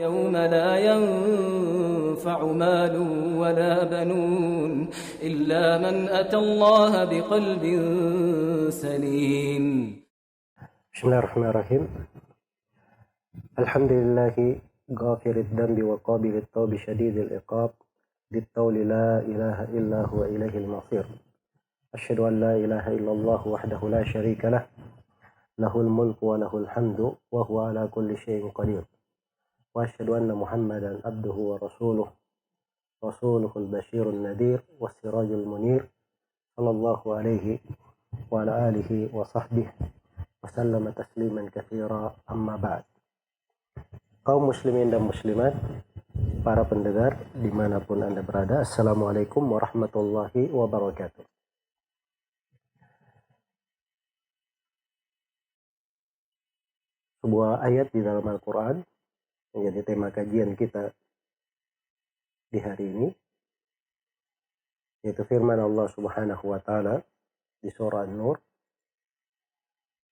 يوم لا ينفع مال ولا بنون إلا من أتى الله بقلب سليم. Bismillahirrahmanirrahim. Alhamdulillahi ghafirid dambi wa qabilit tawbi syadidil iqab. Bittawli la ilaha illa huwa ilaihil masir. Asyhadu an la ilaha illallah wahdahu la syarika lah. Lahul mulku wa lahul hamdu wa huwa ala kulli syai'in qadir. Wa asyhadu anna Muhammadan abduhu wa rasuluh. Rasuluhul basyirun nadir was sirajul munir. Sallallahu alaihi wa ala alihi wa sahbihi wasallama tasliman katsira, amma ba'd. Kaum muslimin dan muslimat, para pendengar dimanapun Anda berada, Assalamualaikum warahmatullahi wabarakatuh. Sebuah ayat di dalam Al-Quran menjadi tema kajian kita di hari ini, yaitu firman Allah Subhanahu wa Ta'ala di surah An-Nur,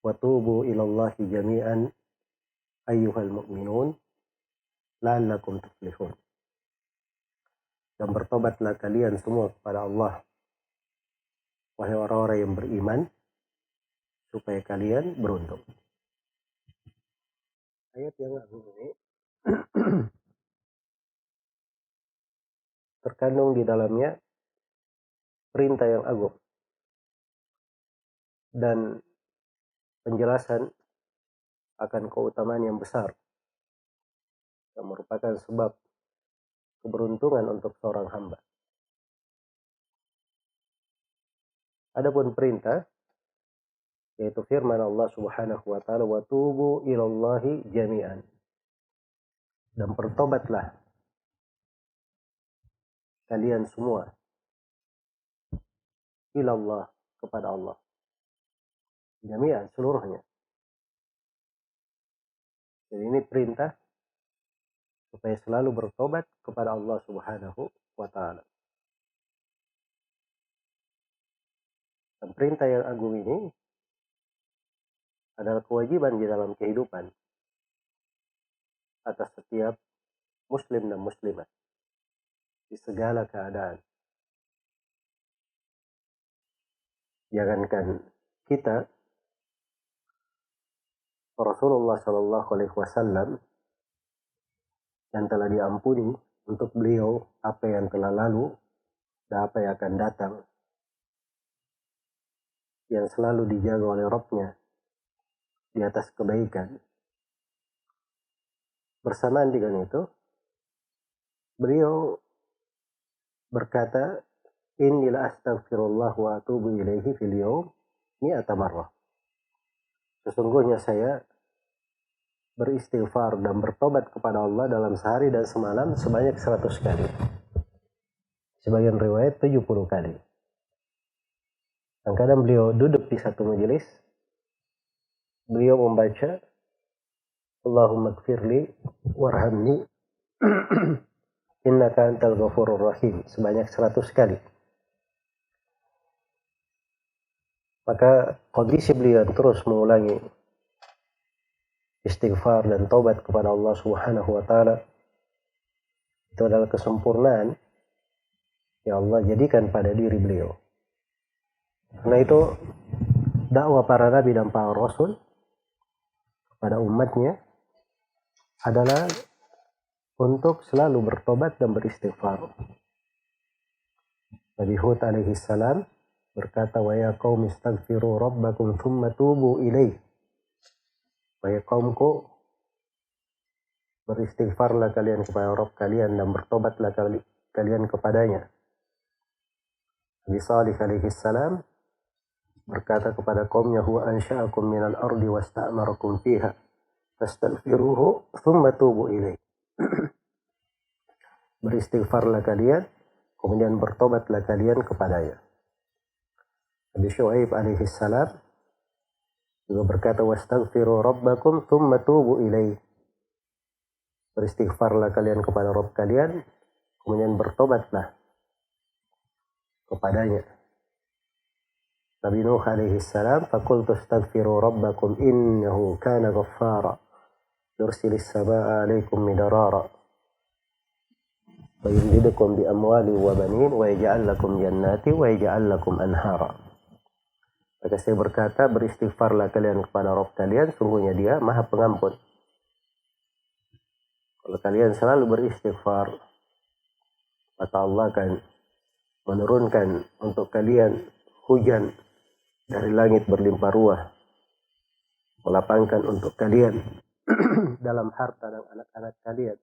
وَتُوبُوا إِلَى اللَّهِ جَمِيعًا أَيُّهَا الْمُؤْمِنُونَ لَعَلَّكُمْ تُفْلِحُونَ. Dan bertobatlah kalian semua kepada Allah, wahai orang-orang yang beriman, supaya kalian beruntung. Ayat yang agung ini terkandung di dalamnya perintah yang agung dan penjelasan akan keutamaan yang besar yang merupakan sebab keberuntungan untuk seorang hamba. Adapun perintah, yaitu firman Allah Subhanahu wa Ta'ala, wa tubu ilallahi jami'an, dan bertobatlah kalian semua ilallah, kepada Allah, jami'an, seluruhnya. Jadi ini perintah supaya selalu bertobat kepada Allah Subhanahu wa Ta'ala. Dan perintah yang agung ini adalah kewajiban di dalam kehidupan atas setiap muslim dan muslimah di segala keadaan. Jangankan kita, Rasulullah Shallallahu Alaihi Wasallam yang telah diampuni untuk beliau apa yang telah lalu dan apa yang akan datang, yang selalu dijaga oleh Rabb-Nya di atas kebaikan. Bersamaan dengan itu, beliau berkata, Inni la astaghfirullah wa atubu ilaihi fil yawm mi'ata marrah. Sesungguhnya saya beristighfar dan bertobat kepada Allah dalam sehari dan semalam sebanyak 100 kali. Sebagian riwayat 70 kali. Dan kadang beliau duduk di satu majelis, beliau membaca Allahumma gfirli warhamni innaka antal ghafurur rahim sebanyak 100 kali. Maka kondisi beliau terus mengulangi istighfar dan taubat kepada Allah Subhanahu wa Ta'ala itu adalah kesempurnaan yang Allah jadikan pada diri beliau. Karena itu dakwah para nabi dan para rasul kepada umatnya adalah untuk selalu bertobat dan beristighfar. Nabi Hud alaihi salam berkata, wa ya qaum istaghfiru rabbakum thumma tubu ilaih. Wahai kaumku, beristighfarlah kalian kepada Rabb kalian dan bertobatlah kalian kepadanya. Nabi Salih alaihi salam berkata kepada kaumnya, huwa ansha'akum minal ardi wasta'marakum fiha fastaghfiruhu thumma tubu ilaih. Beristighfarlah kalian, kemudian bertobatlah kalian kepadanya. Nabi Syuaib alaihi salam juga berkata, wastaghfiru rabbakum thumma tubu ilaih. Beristighfarlah kalian kepada Rabb kalian, kemudian bertobatlah kepadanya. Nabi Nuh alaihi salam, faqultu astaghfiru rabbakum innahu kana ghaffara yursilis samaa'a 'alaikum midrara wa yumdidukum bi amwali wa banin wa yaj'al lakum jannati wa yaj'al lakum anhara. Maka saya berkata, beristighfarlah kalian kepada Rabb kalian, sungguhnya Dia Maha Pengampun. Kalau kalian selalu beristighfar, maka Allah akan menurunkan untuk kalian hujan dari langit berlimpah ruah, melapangkan untuk kalian dalam harta dan anak-anak kalian,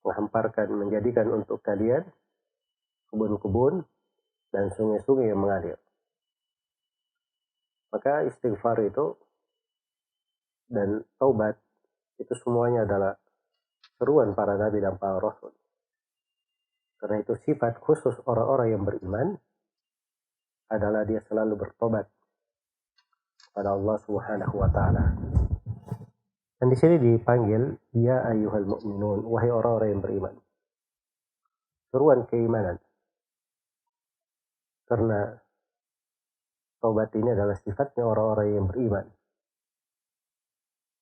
menghamparkan, menjadikan untuk kalian kebun-kebun dan sungai-sungai yang mengalir. Maka istighfar itu dan taubat itu semuanya adalah seruan para nabi dan para rasul. Karena itu sifat khusus orang-orang yang beriman adalah dia selalu bertobat kepada Allah Subhanahu wa taala. Dan di sini dipanggil ya ayyuhal mu'minun, wahai orang-orang yang beriman. Seruan keimanan. Karena taubat ini adalah sifatnya orang-orang yang beriman.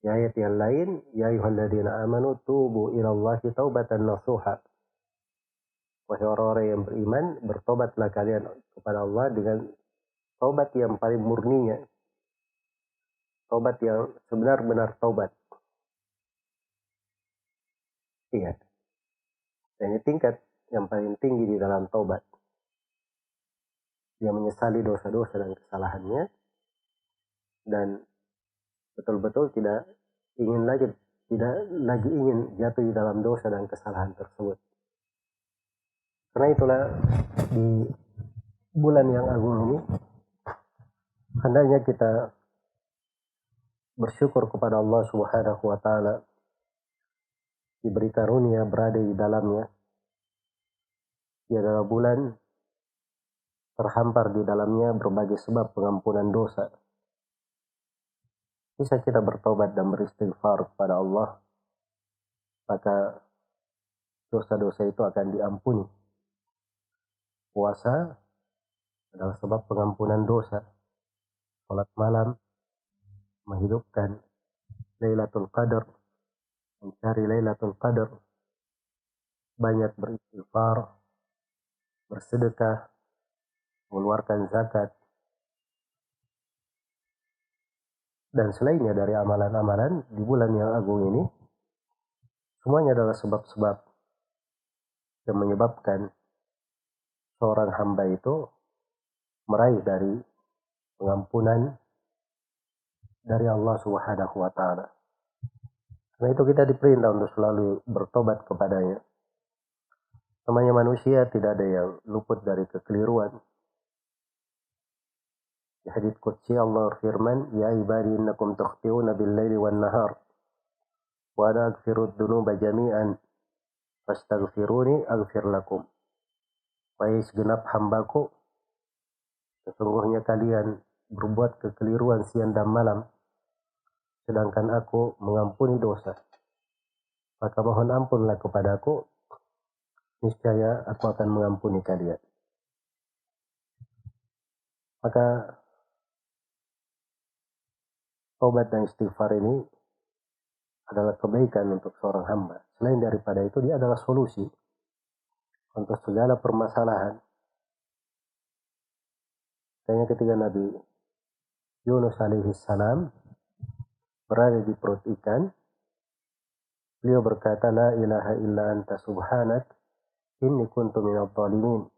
Di ayat yang lain, ya ayyuhalladzina amanu tubu ilallahi taubatan nasuha. Wahai orang-orang yang beriman, bertobatlah kalian kepada Allah dengan taubat yang paling murninya. Taubat yang sebenar-benar taubat. Iya. Dan ini tingkat yang paling tinggi di dalam taubat. Dia menyesali dosa-dosa dan kesalahannya, dan betul-betul tidak lagi ingin jatuh di dalam dosa dan kesalahan tersebut. Karena itulah di bulan yang agung ini hendaknya kita bersyukur kepada Allah Subhanahu wa taala diberi karunia berada di dalamnya. Dia adalah bulan terhampar di dalamnya berbagai sebab pengampunan dosa. Bisa kita bertobat dan beristighfar kepada Allah, maka dosa-dosa itu akan diampuni. Puasa adalah sebab pengampunan dosa. Salat malam menghidupkan Lailatul Qadar, mencari Lailatul Qadar, banyak beristighfar, bersedekah, mengeluarkan zakat, dan selainnya dari amalan-amalan di bulan yang agung ini, semuanya adalah sebab-sebab yang menyebabkan seorang hamba itu meraih dari pengampunan dari Allah Subhanahu wa taala. Karena itu kita diperintah untuk selalu bertobat kepadanya. Namanya manusia tidak ada yang luput dari kekeliruan. Di hadits qudsi Allah firman, ya ibadi innakum tukhti'una bil-laili wan-nahar wa ana aghfiru dzunuba jami'an fastaghfiruni aghfir lakum. Wahai segenap hambaku, sesungguhnya kalian berbuat kekeliruan siang dan malam, sedangkan aku mengampuni dosa. Maka mohon ampunlah kepadaku, niscaya aku akan mengampuni kalian. Maka taubat dan istighfar ini adalah kebaikan untuk seorang hamba. Selain daripada itu, dia adalah solusi untuk segala permasalahan. Kayaknya ketika Nabi Yunus alaihi salam berada di perut ikan, beliau berkata, la ilaha illa anta subhanak inni kuntu minadh dhalimin.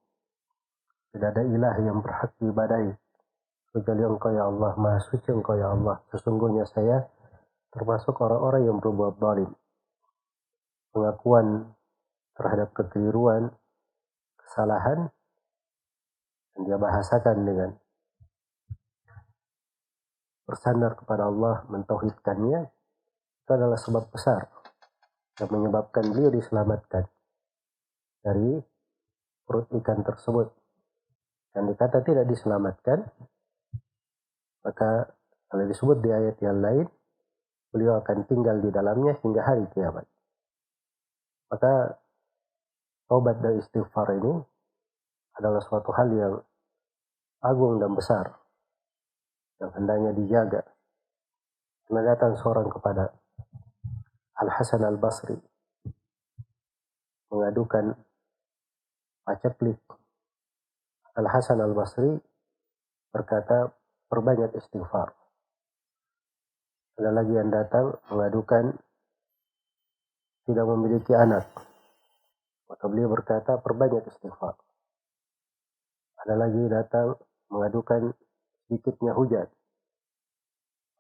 Tidak ada ilah yang berhak diibadahi kecuali Engkau ya Allah, Maha Suci Engkau ya Allah, sesungguhnya saya termasuk orang-orang yang berbuat zalim. Pengakuan terhadap kekeliruan, kesalahan, dan dia bahasakan dengan bersandar kepada Allah, mentauhidkannya, itu adalah sebab besar yang menyebabkan beliau diselamatkan dari perut ikan tersebut. Dan dikata tidak diselamatkan, maka kalau disebut di ayat yang lain, beliau akan tinggal di dalamnya hingga hari kiamat. Maka taubat dan istighfar ini adalah suatu hal yang agung dan besar yang hendaknya dijaga. Pernah datang seorang kepada Al-Hasan Al-Basri mengadukan paceklik. Al-Hasan Al-Basri berkata, perbanyak istighfar. Ada lagi yang datang mengadukan tidak memiliki anak. Maka beliau berkata, perbanyak istighfar. Ada lagi datang mengadukan sedikitnya hujan.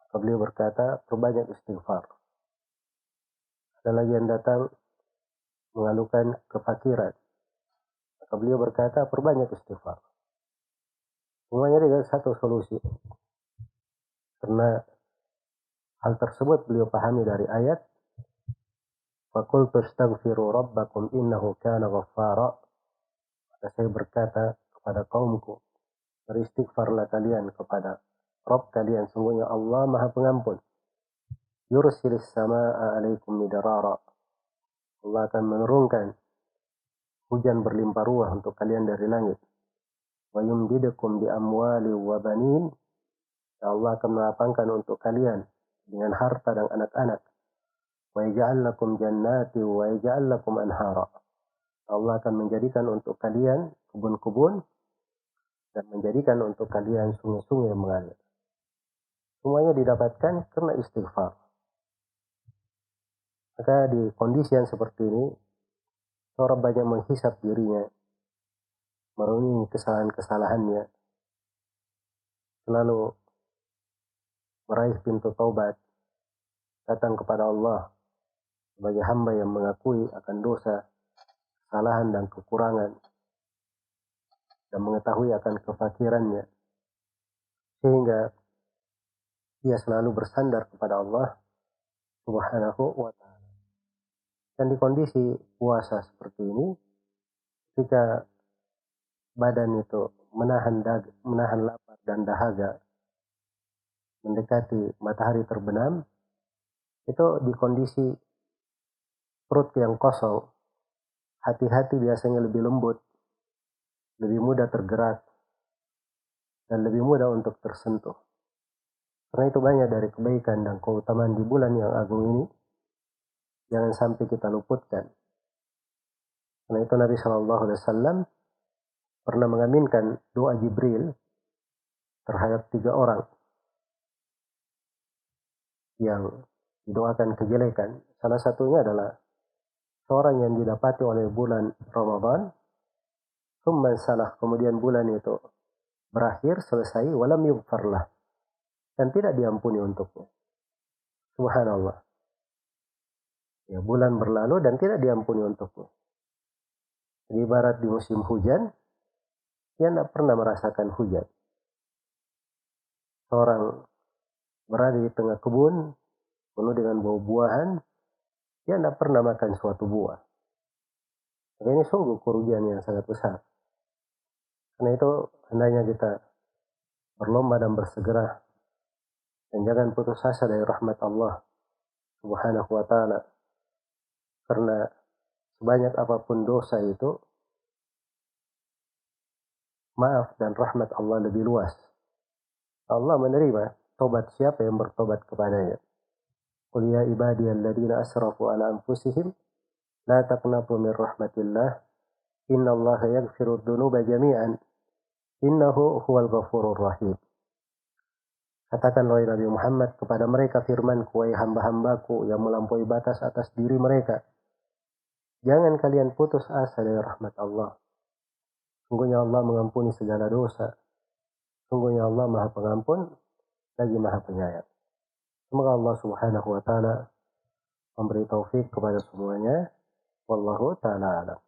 Maka beliau berkata, perbanyak istighfar. Ada lagi yang datang mengeluhkan kefakiran. Maka beliau berkata, perbanyak istighfar. Semuanya dengan satu solusi. Karena hal tersebut beliau pahami dari ayat, فَقُلْتُ اسْتَغْفِرُوا رَبَّكُمْ إِنَّهُ كَانَ غَفَّارًا. Maka saya berkata kepada kaumku, beristighfarlah kalian kepada Rabb kalian, sungguhnya Allah Maha Pengampun. Yursilis samaa'a 'alaikum midrara. Allah akan menurunkan hujan berlimpah ruah untuk kalian dari langit. Wa yumdidukum bi amwali wa banin. Allah akan melapangkan untuk kalian dengan harta dan anak-anak. Wa yaj'al lakum jannati wa yaj'al lakum anhara. Allah akan menjadikan untuk kalian kebun-kebun dan menjadikan untuk kalian sungai-sungai yang mengalir. Semuanya didapatkan karena istighfar. Maka di kondisi yang seperti ini, orang banyak menghisap dirinya, merenungi kesalahan-kesalahannya, selalu meraih pintu taubat, datang kepada Allah sebagai hamba yang mengakui akan dosa, kesalahan dan kekurangan, dan mengetahui akan kefakirannya, sehingga dia selalu bersandar kepada Allah Subhanahu wa ta'ala. Dan di kondisi puasa seperti ini, ketika badan itu menahan lapar dan dahaga, mendekati matahari terbenam, itu di kondisi perut yang kosong, hati-hati biasanya lebih lembut, lebih mudah tergerak, dan lebih mudah untuk tersentuh. Karena itu banyak dari kebaikan dan keutamaan di bulan yang agung ini, jangan sampai kita luputkan. Karena itu Nabi SAW pernah mengaminkan doa Jibril terhadap 3 orang yang didoakan kejelekan. Salah satunya adalah seorang yang didapati oleh bulan Ramadan, kemudian bulan itu berakhir, selesai, walam yughfarlah, dan tidak diampuni untuknya. Subhanallah. Ya, bulan berlalu dan tidak diampuni untuknya. Jadi ibarat di musim hujan, dia tidak pernah merasakan hujan. Seorang berada di tengah kebun, penuh dengan buah-buahan, dia tidak pernah makan suatu buah. Maka ini sungguh kerugian yang sangat besar. Karena itu hendaknya kita berlomba dan bersegera, dan jangan putus asa dari rahmat Allah Subhanahu wa ta'ala. Karena sebanyak apapun dosa itu, maaf dan rahmat Allah lebih luas. Allah menerima tobat siapa yang bertobat kepadanya. Qul ya ibadiyalladzina asrafu ala anfusihim la taqnatu min rahmatillah innallaha yaghfiru dzunuba jami'an innahu huwal ghafurur rahim. Katakan wahai Nabi Muhammad kepada mereka firman-Ku, wahai hamba-hambaku yang melampaui batas atas diri mereka, jangan kalian putus asa dari rahmat Allah. Sungguhnya Allah mengampuni segala dosa. Sungguhnya Allah Maha Pengampun lagi Maha Penyayang. Semoga Allah Subhanahu wa ta'ala memberi taufik kepada semuanya. Wallahu ta'ala a'lam.